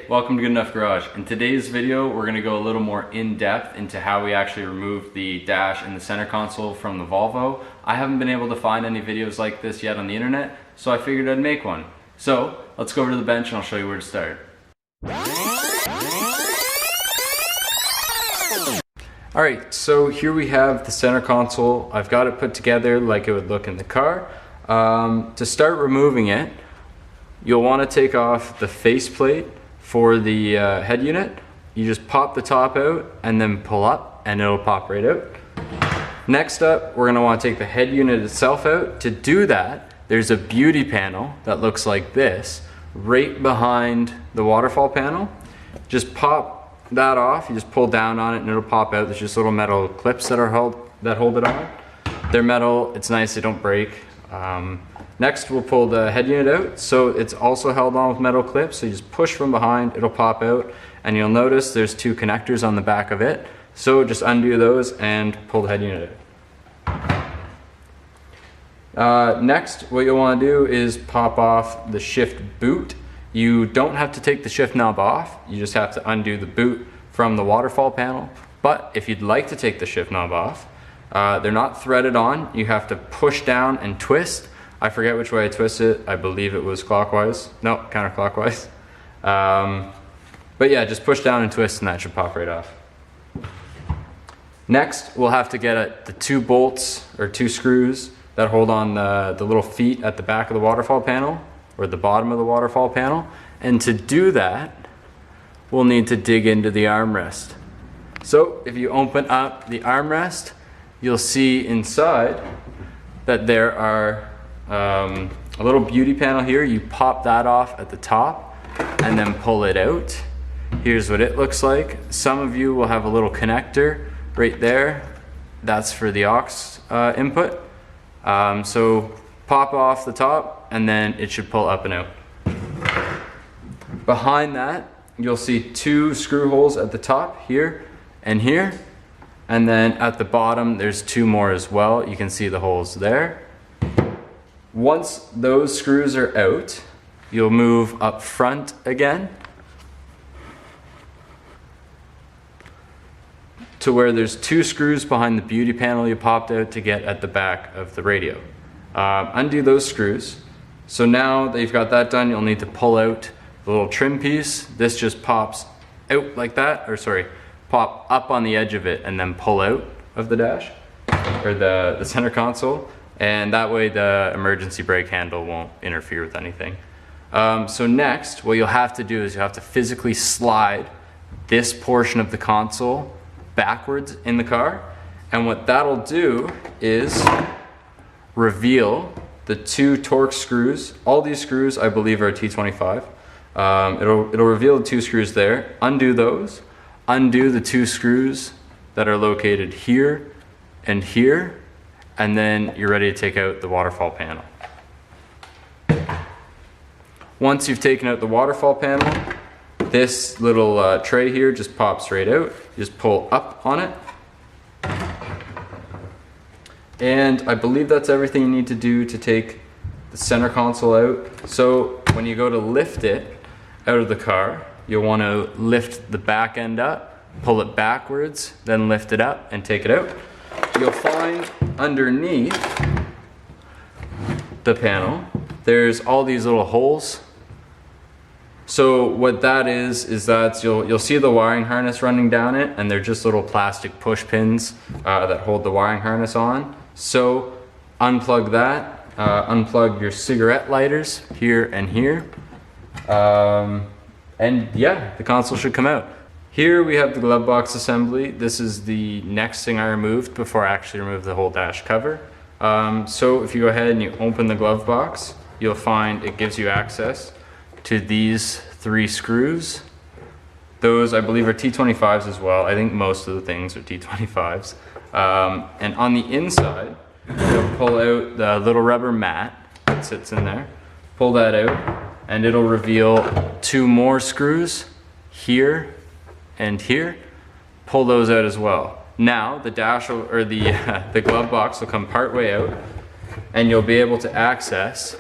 welcome to Good Enough Garage. In today's video, we're gonna go a little more in depth into how we actually remove the dash and the center console from the Volvo. I haven't been able to find any videos like this yet on the internet, so I figured I'd make one. So let's go over to the bench and I'll show you where to start. Alright, so here we have the center console. I've got it put together like it would look in the car. To start removing it, you'll want to take off the faceplate for the head unit. You just pop the top out and then pull up and it'll pop right out. Next up, we're going to want to take the head unit itself out. To do that, there's a beauty panel that looks like this right behind the waterfall panel. Just pop that off, you just pull down on it and it'll pop out. There's just little metal clips that hold it on. They're metal, it's nice, they don't break. Next, we'll pull the head unit out. So it's also held on with metal clips. So you just push from behind, it'll pop out, and you'll notice there's two connectors on the back of it. So just undo those and pull the head unit out. Next, what you'll want to do is pop off the shift boot. You don't have to take the shift knob off. You just have to undo the boot from the waterfall panel. But if you'd like to take the shift knob off, they're not threaded on. You have to push down and twist. I forget which way I twist it. I believe it was clockwise. No, counterclockwise. But yeah, just push down and twist and that should pop right off. Next, we'll have to get at the two bolts or two screws that hold on the little feet at the back of the waterfall panel or the bottom of the waterfall panel. And to do that, we'll need to dig into the armrest. So if you open up the armrest, you'll see inside that there are a little beauty panel here. You pop that off at the top and then pull it out. Here's what it looks like. Some of you will have a little connector right there. That's for the aux input. So pop off the top and then it should pull up and out. Behind that, you'll see two screw holes at the top here and here. And then at the bottom, there's two more as well. You can see the holes there. Once those screws are out, you'll move up front again to where there's two screws behind the beauty panel you popped out to get at the back of the radio. Undo those screws. So now that you've got that done, you'll need to pull out the little trim piece. This just pops out like that, or sorry, pop up on the edge of it and then pull out of the dash or the center console, and that way the emergency brake handle won't interfere with anything. So next, what you'll have to do is you have to physically slide this portion of the console backwards in the car, and what that'll do is reveal the two Torx screws. All these screws I believe are T25. It'll reveal the two screws there. Undo those. Undo the two screws that are located here and here, and then you're ready to take out the waterfall panel. Once you've taken out the waterfall panel, this little tray here just pops right out. You just pull up on it. And I believe that's everything you need to do to take the center console out. So when you go to lift it out of the car, you'll want to lift the back end up, pull it backwards, then lift it up and take it out. You'll find underneath the panel, there's all these little holes. So what that is that you'll see the wiring harness running down it, and they're just little plastic push pins that hold the wiring harness on. So unplug that, unplug your cigarette lighters here and here. And yeah, the console should come out. Here we have the glove box assembly. This is the next thing I removed before I actually removed the whole dash cover. So if you go ahead and you open the glove box, you'll find it gives you access to these three screws. Those I believe are T25s as well. I think most of the things are T25s. And on the inside, you'll pull out the little rubber mat that sits in there. Pull that out and it'll reveal two more screws here and here. Pull those out as well. Now the dash or the glove box will come part way out, and you'll be able to access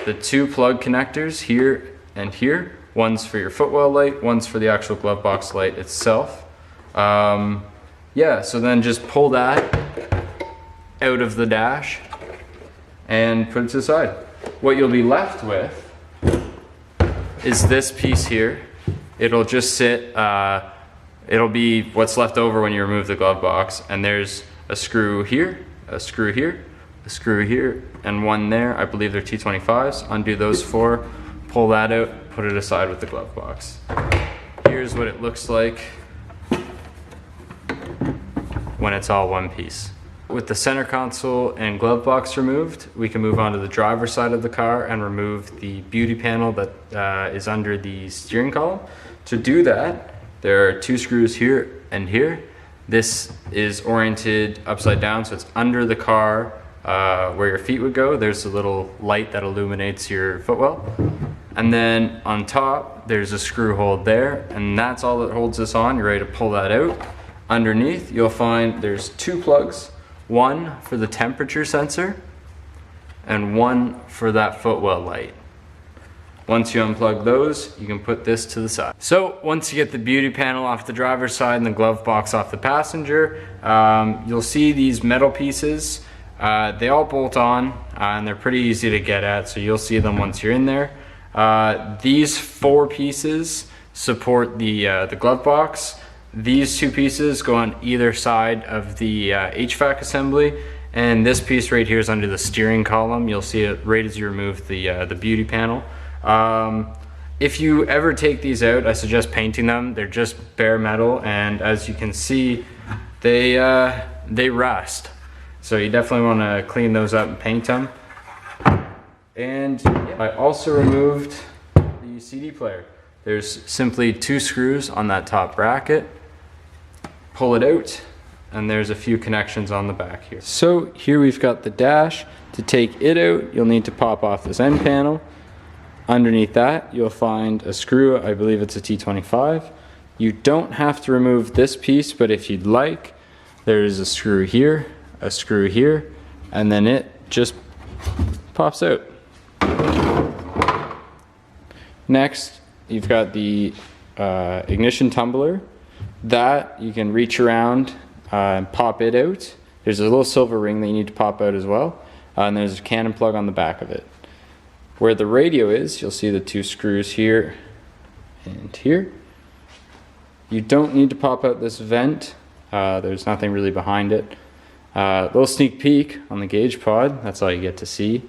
the two plug connectors here and here One's for your footwell light, one's for the actual glove box light itself. Yeah, so then just pull that out of the dash and put it to the side. What you'll be left with is this piece here. It'll just sit, it'll be what's left over when you remove the glove box, and there's a screw here, a screw here, a screw here, and one there. I believe they're T25s. Undo those 4, pull that out, put it aside with the glove box. Here's what it looks like when it's all one piece. With the center console and glove box removed, we can move on to the driver's side of the car and remove the beauty panel that is under the steering column. To do that, there are 2 screws here and here. This is oriented upside down, so it's under the car where your feet would go. There's a little light that illuminates your footwell. And then on top, there's a screw hole there, and that's all that holds this on. You're ready to pull that out. Underneath, you'll find there's 2 plugs. One for the temperature sensor and one for that footwell light. Once you unplug those, you can put this to the side. So once you get the beauty panel off the driver's side and the glove box off the passenger, you'll see these metal pieces. They all bolt on and they're pretty easy to get at, so you'll see them once you're in there. These 4 pieces support the glove box. These 2 pieces go on either side of the HVAC assembly, and this piece right here is under the steering column. You'll see it right as you remove the beauty panel. If you ever take these out, I suggest painting them. They're just bare metal, and as you can see, they rust. So you definitely want to clean those up and paint them. And I also removed the CD player. There's simply 2 screws on that top bracket. Pull it out, and there's a few connections on the back here. So here we've got the dash. To take it out, you'll need to pop off this end panel. Underneath that, you'll find a screw. I believe it's a T25. You don't have to remove this piece, but if you'd like, there's a screw here, and then it just pops out. Next, you've got the ignition tumbler. That you can reach around and pop it out. There's a little silver ring that you need to pop out as well, and there's a Cannon plug on the back of it. Where the radio is, you'll see the 2 screws here and here. You don't need to pop out this vent. There's nothing really behind it. Little sneak peek on the gauge pod, that's all you get to see.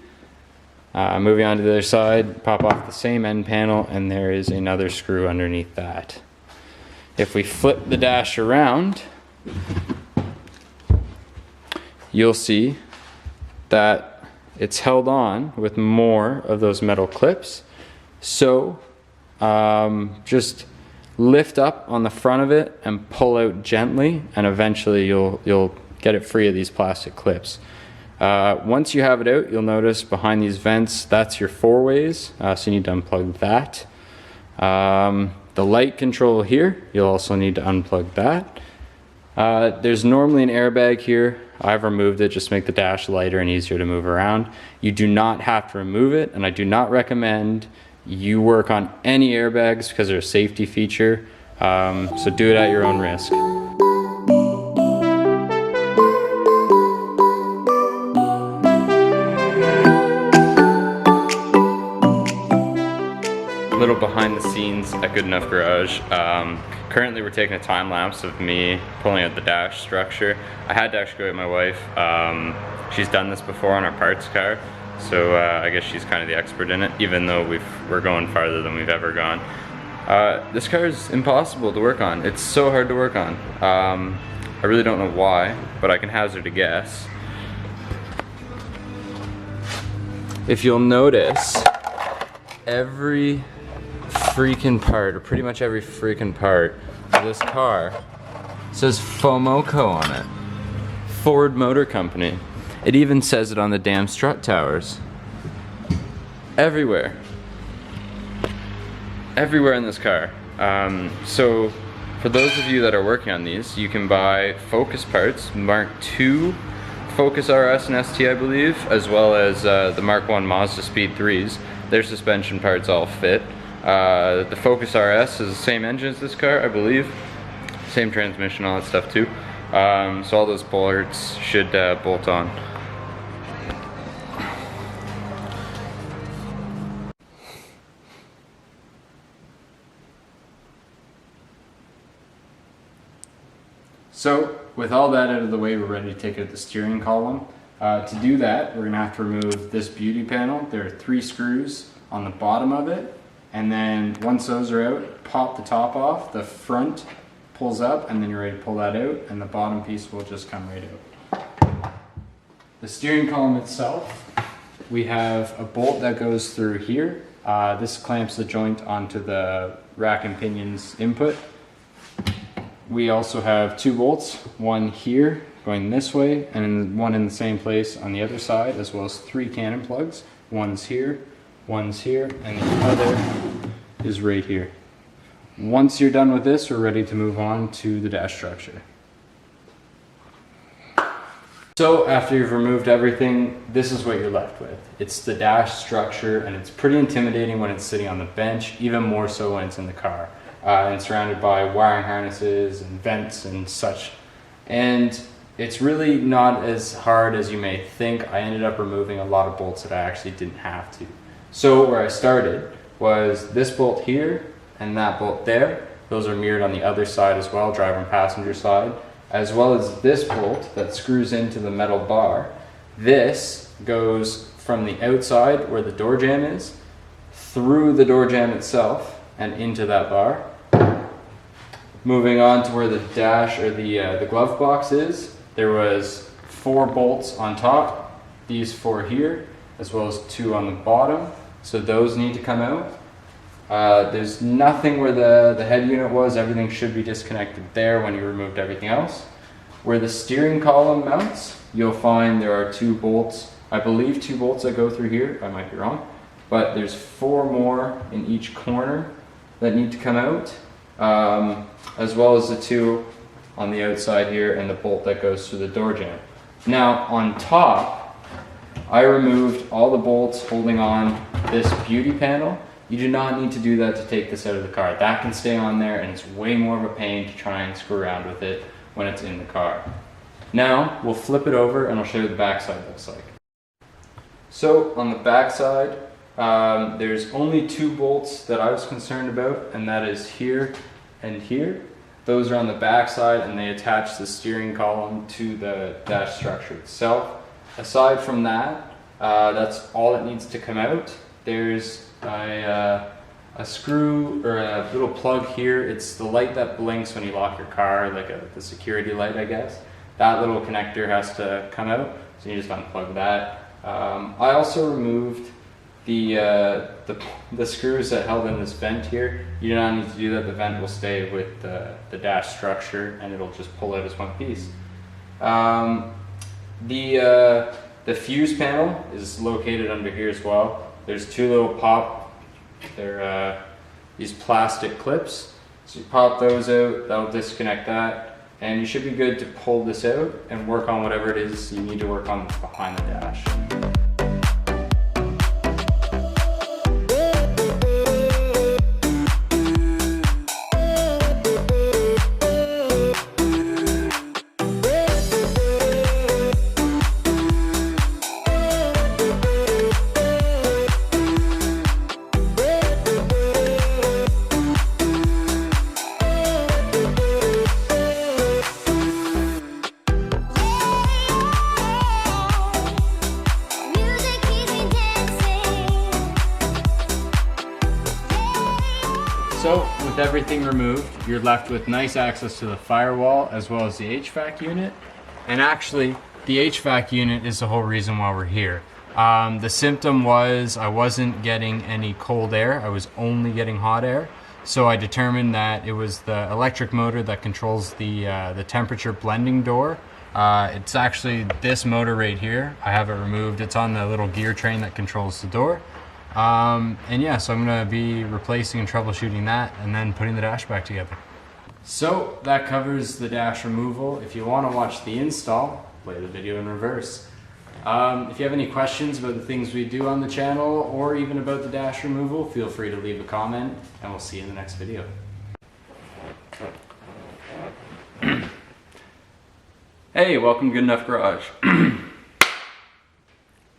Moving on to the other side, pop off the same end panel, and there is another screw underneath that. If we flip the dash around, you'll see that it's held on with more of those metal clips. So just lift up on the front of it and pull out gently, and eventually you'll get it free of these plastic clips. Once you have it out, you'll notice behind these vents, that's your 4-ways, so you need to unplug that. The light control here, you'll also need to unplug that. There's normally an airbag here. I've removed it just to make the dash lighter and easier to move around. You do not have to remove it, and I do not recommend you work on any airbags because they're a safety feature. So do it at your own risk. A little behind the scenes at Good Enough Garage. Currently we're taking a time lapse of me pulling out the dash structure. I had to actually go with my wife. She's done this before on our parts car, so I guess she's kind of the expert in it, even though we're going farther than we've ever gone. This car is impossible to work on. It's so hard to work on. I really don't know why, but I can hazard a guess. If you'll notice, every freaking part, or pretty much every freaking part of this car says FOMOCO on it. Ford Motor Company. It even says it on the damn strut towers. Everywhere. Everywhere in this car. So for those of you that are working on these, you can buy Focus parts, Mark II Focus RS and ST I believe, as well as the Mark I Mazda Speed 3s. Their suspension parts all fit. The Focus RS is the same engine as this car, I believe. Same transmission, all that stuff too. So all those bolts should bolt on. So with all that out of the way, we're ready to take out the steering column. To do that, we're gonna have to remove this beauty panel. There are 3 screws on the bottom of it. And then once those are out, pop the top off, the front pulls up, and then you're ready to pull that out, and the bottom piece will just come right out. The steering column itself, we have a bolt that goes through here. This clamps the joint onto the rack and pinions input. We also have 2 bolts, one here going this way, and one in the same place on the other side, as well as 3 cannon plugs. One's here, and the other is right here. Once you're done with this, we're ready to move on to the dash structure. So after you've removed everything, this is what you're left with. It's the dash structure, and it's pretty intimidating when it's sitting on the bench, even more so when it's in the car. And surrounded by wiring harnesses and vents and such. And it's really not as hard as you may think. I ended up removing a lot of bolts that I actually didn't have to. So where I started was this bolt here and that bolt there. Those are mirrored on the other side as well, driver and passenger side, as well as this bolt that screws into the metal bar. This goes from the outside where the door jamb is, through the door jamb itself and into that bar. Moving on to where the dash or the glove box is, there was 4 bolts on top, these 4 here, as well as 2 on the bottom. So those need to come out. There's nothing where the head unit was. Everything should be disconnected there when you removed everything else. Where the steering column mounts, you'll find there are 2 bolts. I believe 2 bolts that go through here. I might be wrong. But there's 4 more in each corner that need to come out. As well as the 2 on the outside here and the bolt that goes through the door jamb. Now on top, I removed all the bolts holding on this beauty panel. You do not need to do that to take this out of the car. That can stay on there, and it's way more of a pain to try and screw around with it when it's in the car. Now we'll flip it over and I'll show you the backside looks like. So on the backside, there's only 2 bolts that I was concerned about, and that is here and here. Those are on the back side, and they attach the steering column to the dash structure itself. Aside from that, that's all that needs to come out. There's a screw or a little plug here. It's the light that blinks when you lock your car, like the security light, I guess. That little connector has to come out, so you just unplug that. I also removed the screws that held in this vent here. You do not need to do that. The vent will stay with the dash structure, and it'll just pull out as one piece. The fuse panel is located under here as well. There's 2 little they're these plastic clips. So you pop those out, that'll disconnect that, and you should be good to pull this out and work on whatever it is you need to work on behind the dash. So with everything removed, you're left with nice access to the firewall as well as the HVAC unit. And actually, the HVAC unit is the whole reason why we're here. The symptom was I wasn't getting any cold air, I was only getting hot air. So I determined that it was the electric motor that controls the temperature blending door. It's actually this motor right here. I have it removed. It's on the little gear train that controls the door. And yeah, so I'm going to be replacing and troubleshooting that and then putting the dash back together. So that covers the dash removal. If you want to watch the install, play the video in reverse. If you have any questions about the things we do on the channel or even about the dash removal, feel free to leave a comment and we'll see you in the next video. Hey, welcome to Good Enough Garage.